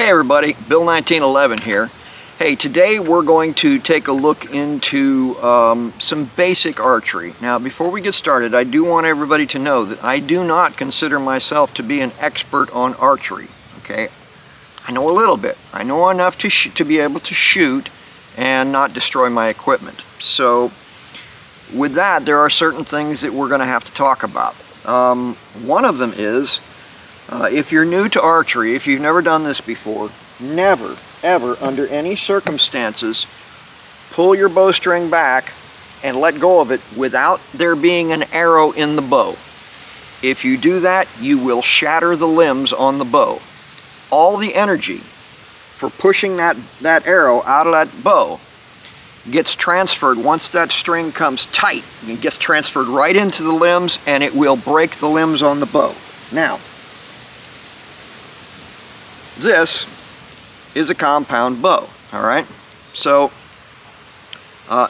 Hey everybody, Bill 1911 here. Hey, today we're going to take a look into some basic archery. Now before we get started, I do want everybody to know that I do not consider myself to be an expert on archery. Okay, I know a little bit. I know enough to be able to shoot and not destroy my equipment. So with that, there are certain things that we're going to have to talk about. One of them is if you're new to archery, if you've never done this before, never, ever, under any circumstances, pull your bowstring back and let go of it without there being an arrow in the bow. If you do that, you will shatter the limbs on the bow. All the energy for pushing that arrow out of that bow gets transferred once that string comes tight. It gets transferred right into the limbs and it will break the limbs on the bow. Now, this is a compound bow, all right? So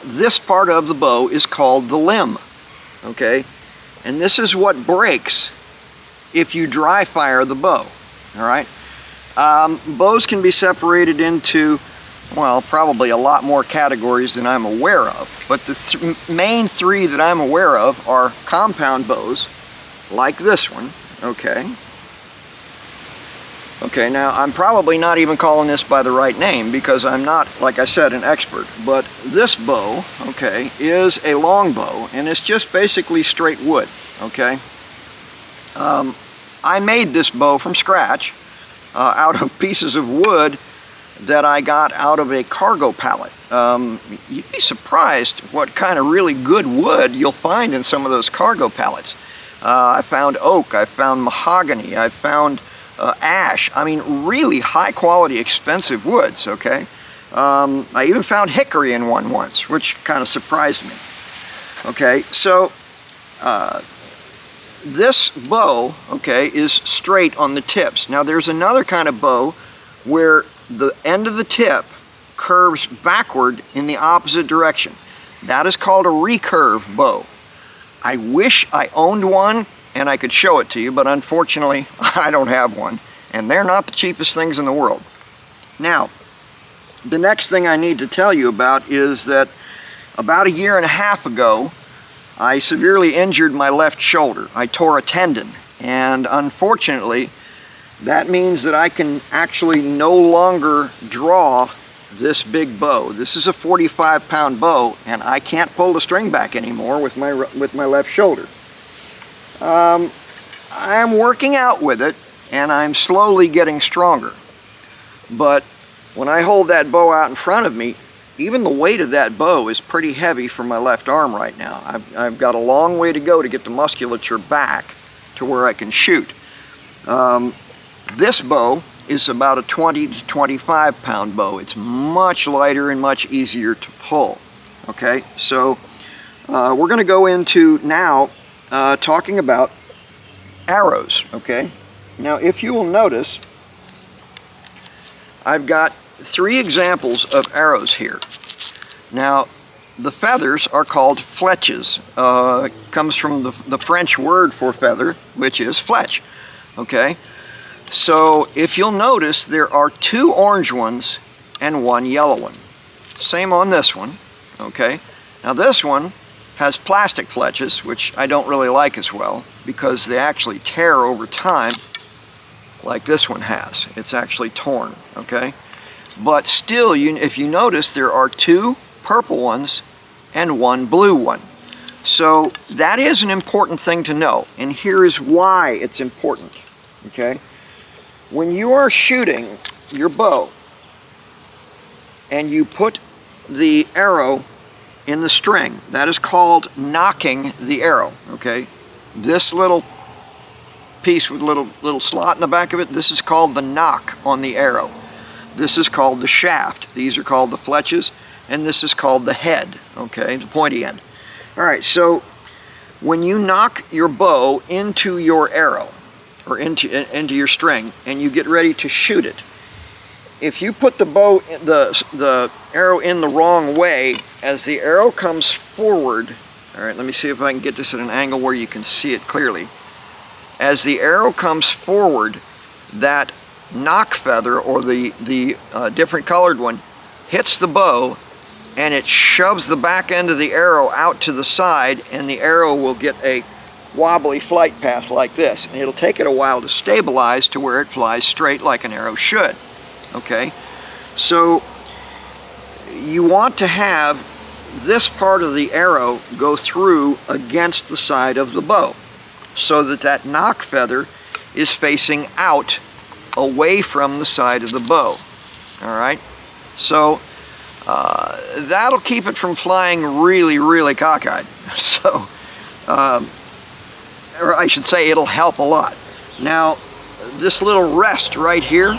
this part of the bow is called the limb, okay? And this is what breaks if you dry fire the bow, all right? Bows can be separated into, well, probably a lot more categories than I'm aware of, but the main three that I'm aware of are compound bows, like this one, okay? Okay, now I'm probably not even calling this by the right name because I'm not, like I said, an expert, but this bow, okay, is a long bow and it's just basically straight wood, okay? I made this bow from scratch out of pieces of wood that I got out of a cargo pallet. You'd be surprised what kind of really good wood you'll find in some of those cargo pallets. I found oak, I found mahogany, I found ash. I mean, really high quality, expensive woods, okay? I even found hickory in one once, which kind of surprised me. Okay, so this bow, okay, is straight on the tips. Now there's another kind of bow where the end of the tip curves backward in the opposite direction. That is called a recurve bow. I wish I owned one and I could show it to you, but unfortunately I don't have one, and they're not the cheapest things in the world. Now, the next thing I need to tell you about is that about 1.5 years ago, I severely injured my left shoulder. I tore a tendon, and unfortunately, that means that I can actually no longer draw this big bow. This is a 45-pound bow, and I can't pull the string back anymore with my left shoulder. I'm working out with it, and I'm slowly getting stronger. But when I hold that bow out in front of me, even the weight of that bow is pretty heavy for my left arm right now. I've got a long way to go to get the musculature back to where I can shoot. This bow is about a 20 to 25 pound bow. It's much lighter and much easier to pull. Okay, so we're going to go into now talking about arrows, okay? Now, if you will notice, I've got 3 examples of arrows here. Now, the feathers are called fletches. Comes from the French word for feather, which is fletch, okay? So, if you'll notice, there are 2 orange ones and 1 yellow one. Same on this one, okay? Now, this one has plastic fletches, which I don't really like as well because they actually tear over time like this one has. It's actually torn, okay? But still, if you notice, there are 2 purple ones and 1 blue one. So that is an important thing to know, and here is why it's important, okay? When you are shooting your bow and you put the arrow in the string, that is called nocking the arrow, okay? This little piece with little slot in the back of it, this is called the nock on the arrow. This is called the shaft. These are called the fletches, and this is called the head, okay, the pointy end. All right, so when you knock your bow into your arrow, or into your string, and you get ready to shoot it, if you put the arrow in the wrong way, as the arrow comes forward, all right, let me see if I can get this at an angle where you can see it clearly. As the arrow comes forward, that knock feather, or the different colored one, hits the bow, and it shoves the back end of the arrow out to the side, and the arrow will get a wobbly flight path like this. And it'll take it a while to stabilize to where it flies straight like an arrow should. Okay, so you want to have this part of the arrow go through against the side of the bow, so that that knock feather is facing out away from the side of the bow. All right, so that'll keep it from flying really, really cockeyed. So, or I should say, it'll help a lot. Now, this little rest right here,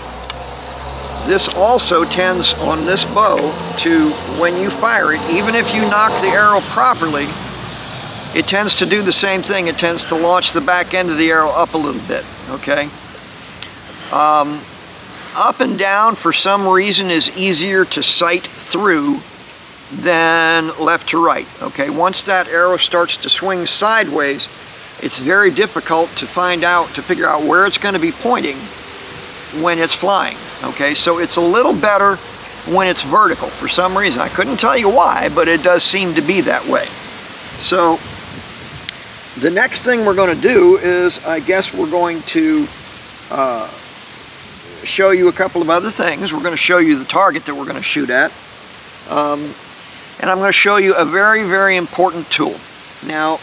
this also tends on this bow to, when you fire it, even if you knock the arrow properly, it tends to do the same thing. It tends to launch the back end of the arrow up a little bit, okay? Up and down, for some reason, is easier to sight through than left to right, okay? Once that arrow starts to swing sideways, it's very difficult to figure out where it's going to be pointing when it's flying, okay? So it's a little better when it's vertical for some reason. I couldn't tell you why, but it does seem to be that way. So the next thing we're going to do is, I guess we're going to show you a couple of other things. We're going to show you the target that we're going to shoot at. And I'm going to show you a very, very important tool. Now,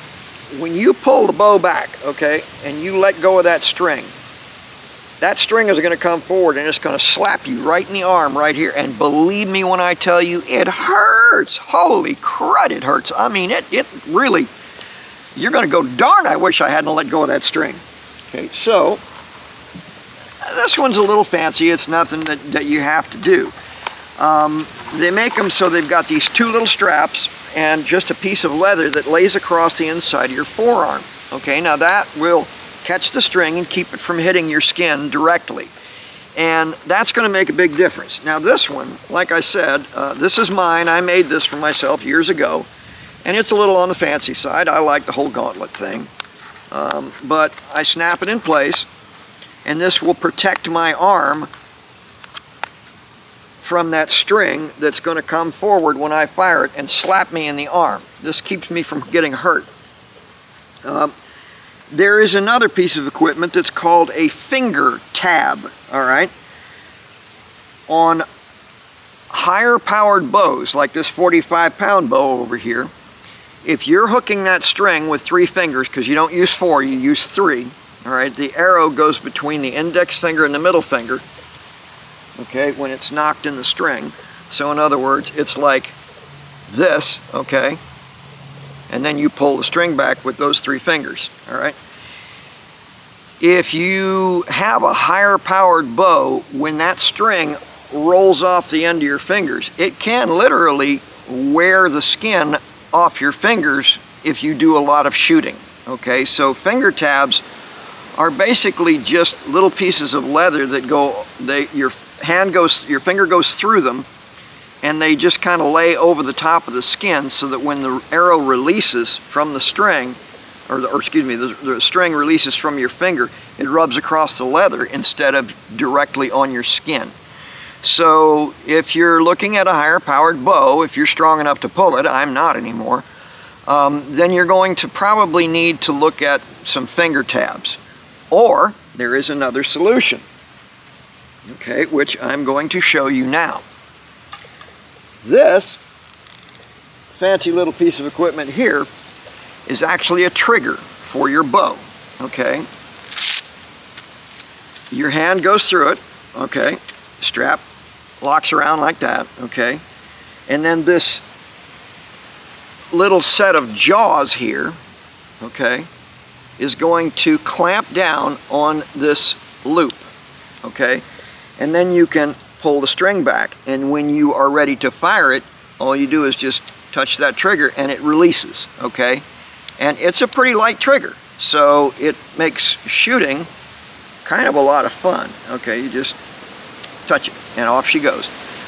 when you pull the bow back, okay, and you let go of that string is going to come forward and it's going to slap you right in the arm right here. And believe me when I tell you, it hurts. Holy crud, it hurts. I mean, it really, you're going to go, darn, I wish I hadn't let go of that string. Okay, so this one's a little fancy. It's nothing that you have to do. They make them so they've got these two little straps and just a piece of leather that lays across the inside of your forearm. Okay, now that will catch the string and keep it from hitting your skin directly. And that's going to make a big difference. Now this one, like I said, this is mine. I made this for myself years ago. And it's a little on the fancy side. I like the whole gauntlet thing. But I snap it in place, and this will protect my arm from that string that's going to come forward when I fire it and slap me in the arm. This keeps me from getting hurt. There is another piece of equipment that's called a finger tab, all right? On higher powered bows, like this 45-pound bow over here, if you're hooking that string with 3 fingers, because you don't use 4, you use 3, all right, the arrow goes between the index finger and the middle finger, okay, when it's knocked in the string. So in other words, it's like this, okay, and then you pull the string back with those 3 fingers, all right. If you have a higher powered bow, when that string rolls off the end of your fingers, it can literally wear the skin off your fingers if you do a lot of shooting, okay. So finger tabs are basically just little pieces of leather that your finger goes through them, and they just kind of lay over the top of the skin, so that when the arrow releases from the string, the string releases from your finger, it rubs across the leather instead of directly on your skin. So if you're looking at a higher powered bow, if you're strong enough to pull it, I'm not anymore, then you're going to probably need to look at some finger tabs. Or there is another solution, okay, which I'm going to show you now. This fancy little piece of equipment here is actually a trigger for your bow, okay. Your hand goes through it, okay, strap locks around like that, okay, and then this little set of jaws here, okay, is going to clamp down on this loop, okay, and then you can pull the string back, and when you are ready to fire it, all you do is just touch that trigger and it releases, okay. And it's a pretty light trigger, so it makes shooting kind of a lot of fun, okay. You just touch it and off she goes.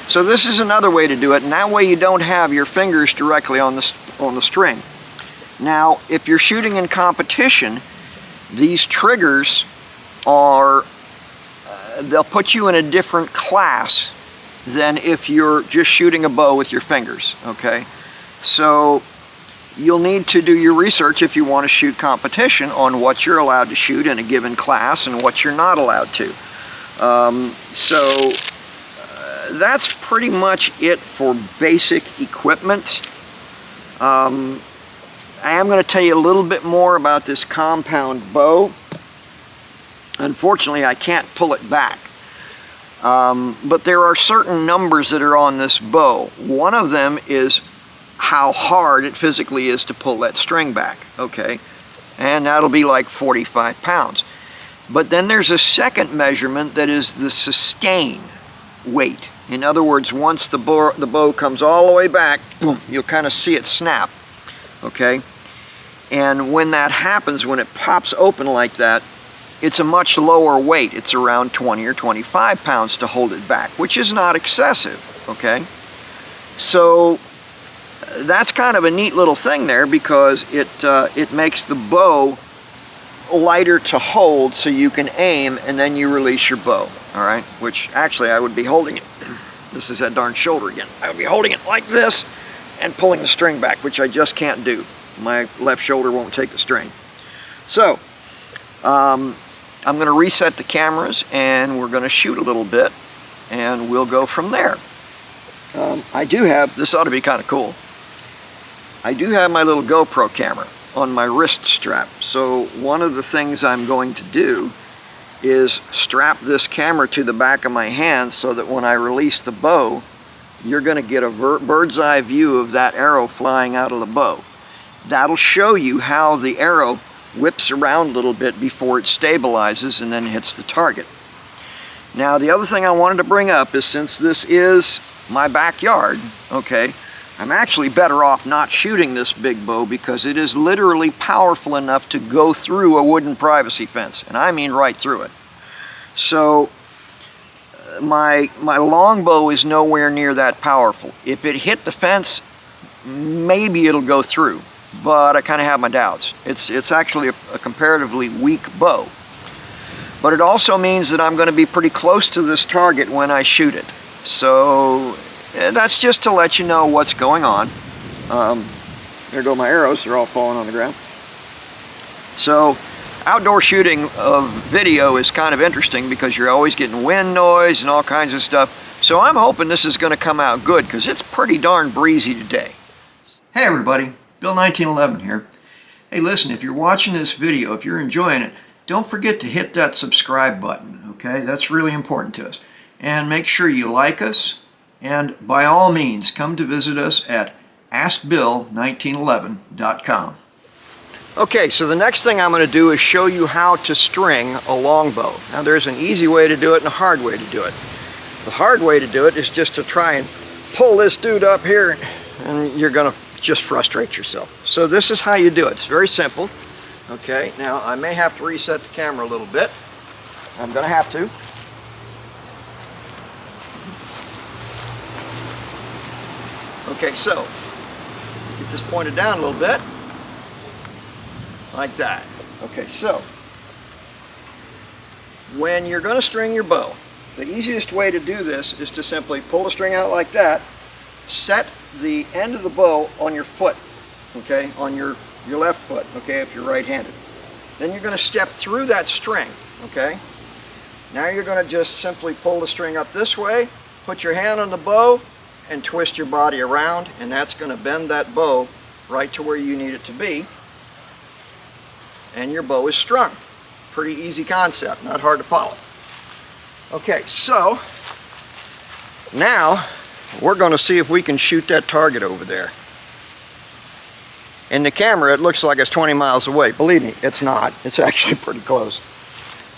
So this is another way to do it, and that way you don't have your fingers directly on the string. Now, if you're shooting in competition, these triggers are they'll put you in a different class than if you're just shooting a bow with your fingers, okay? So you'll need to do your research if you want to shoot competition on what you're allowed to shoot in a given class and what you're not allowed to. That's pretty much it for basic equipment. I am going to tell you a little bit more about this compound bow. Unfortunately, I can't pull it back. But there are certain numbers that are on this bow. One of them is how hard it physically is to pull that string back, okay? And that'll be like 45 pounds. But then there's a second measurement that is the sustain weight. In other words, once the bow comes all the way back, boom, you'll kind of see it snap, okay? And when that happens, when it pops open like that, it's a much lower weight. It's around 20 or 25 pounds to hold it back, which is not excessive, okay? So that's kind of a neat little thing there, because it makes the bow lighter to hold so you can aim and then you release your bow, all right? Which actually I would be holding it. This is that darn shoulder again. I would be holding it like this and pulling the string back, which I just can't do. My left shoulder won't take the strain. So I'm going to reset the cameras and we're going to shoot a little bit and we'll go from there. I do have, this ought to be kind of cool, I do have my little GoPro camera on my wrist strap. So one of the things I'm going to do is strap this camera to the back of my hand so that when I release the bow, you're going to get a bird's eye view of that arrow flying out of the bow. That'll show you how the arrow whips around a little bit before it stabilizes and then hits the target. Now the other thing I wanted to bring up is, since this is my backyard, okay, I'm actually better off not shooting this big bow because it is literally powerful enough to go through a wooden privacy fence, and I mean right through it. So my longbow is nowhere near that powerful. If it hit the fence, maybe it'll go through, but I kind of have my doubts. It's actually a comparatively weak bow. But it also means that I'm going to be pretty close to this target when I shoot it. So that's just to let you know what's going on. There go my arrows, they're all falling on the ground. So outdoor shooting of video is kind of interesting because you're always getting wind noise and all kinds of stuff. So I'm hoping this is going to come out good because it's pretty darn breezy today. Hey everybody, Bill 1911 here. Hey listen, if you're watching this video, if you're enjoying it, don't forget to hit that subscribe button, okay? That's really important to us. And make sure you like us, and by all means, come to visit us at askbill1911.com. Okay, so the next thing I'm going to do is show you how to string a longbow. Now there's an easy way to do it and a hard way to do it. The hard way to do it is just to try and pull this dude up here, and you're going to just frustrate yourself. So this is how you do it. It's very simple. Okay, now I may have to reset the camera a little bit. I'm going to have to. Okay, so get this pointed down a little bit, like that. Okay, so when you're going to string your bow, the easiest way to do this is to simply pull the string out like that, set the end of the bow on your foot, okay, on your left foot, okay, if you're right-handed. Then you're going to step through that string, okay. Now you're going to just simply pull the string up this way, put your hand on the bow, and twist your body around, and that's going to bend that bow right to where you need it to be, and your bow is strung. Pretty easy concept, not hard to follow. Okay, so now we're going to see if we can shoot that target over there. In the camera it looks like it's 20 miles away. Believe me, it's not. It's actually pretty close.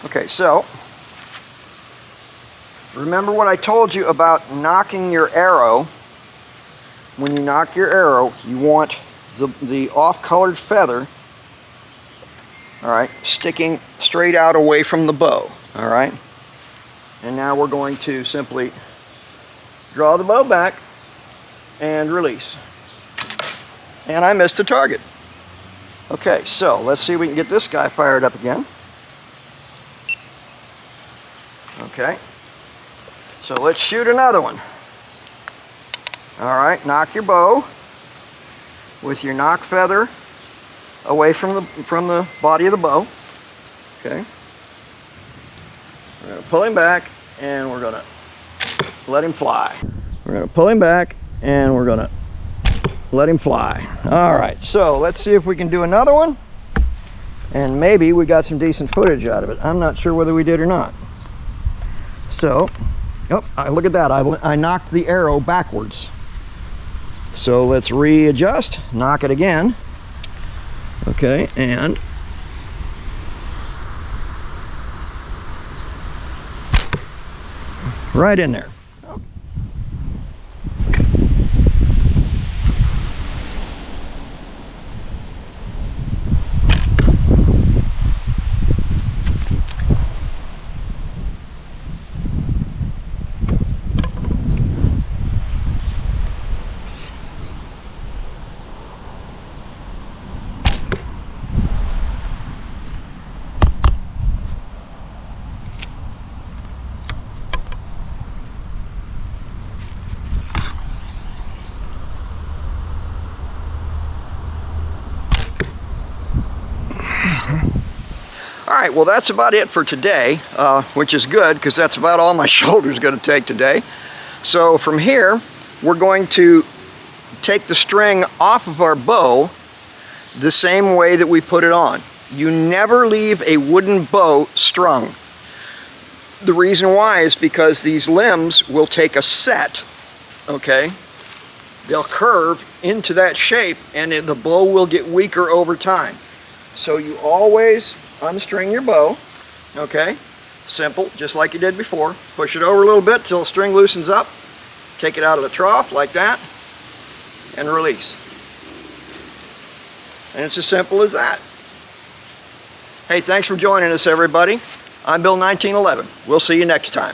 Okay, so remember what I told you about knocking your arrow. When you knock your arrow, you want the off-colored feather, all right, sticking straight out away from the bow, all right? And now we're going to simply draw the bow back and release. And I missed the target. Okay, so let's see if we can get this guy fired up again. Okay, so let's shoot another one. All right, knock your bow with your knock feather away from the body of the bow. Okay, we're going to pull him back and we're going to let him fly. We're going to pull him back and we're going to let him fly. All right, so let's see if we can do another one, and maybe we got some decent footage out of it. I'm not sure whether we did or not. So, oh, look at that. I knocked the arrow backwards. So let's readjust, knock it again. Okay, and right in there. All right, well, that's about it for today, which is good because that's about all my shoulder's going to take today. So from here, we're going to take the string off of our bow the same way that we put it on. You never leave a wooden bow strung. The reason why is because these limbs will take a set, okay? They'll curve into that shape and the bow will get weaker over time. So you always unstring your bow, okay? Simple, just like you did before. Push it over a little bit till the string loosens up. Take it out of the trough like that and release. And it's as simple as that. Hey, thanks for joining us, everybody. I'm Bill 1911. We'll see you next time.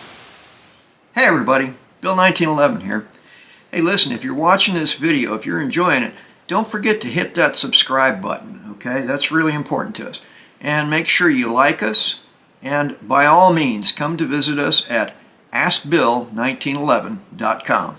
Hey everybody, Bill 1911 here. Hey, listen, if you're watching this video, if you're enjoying it, don't forget to hit that subscribe button, okay? That's really important to us. And make sure you like us, and by all means, come to visit us at askbill1911.com.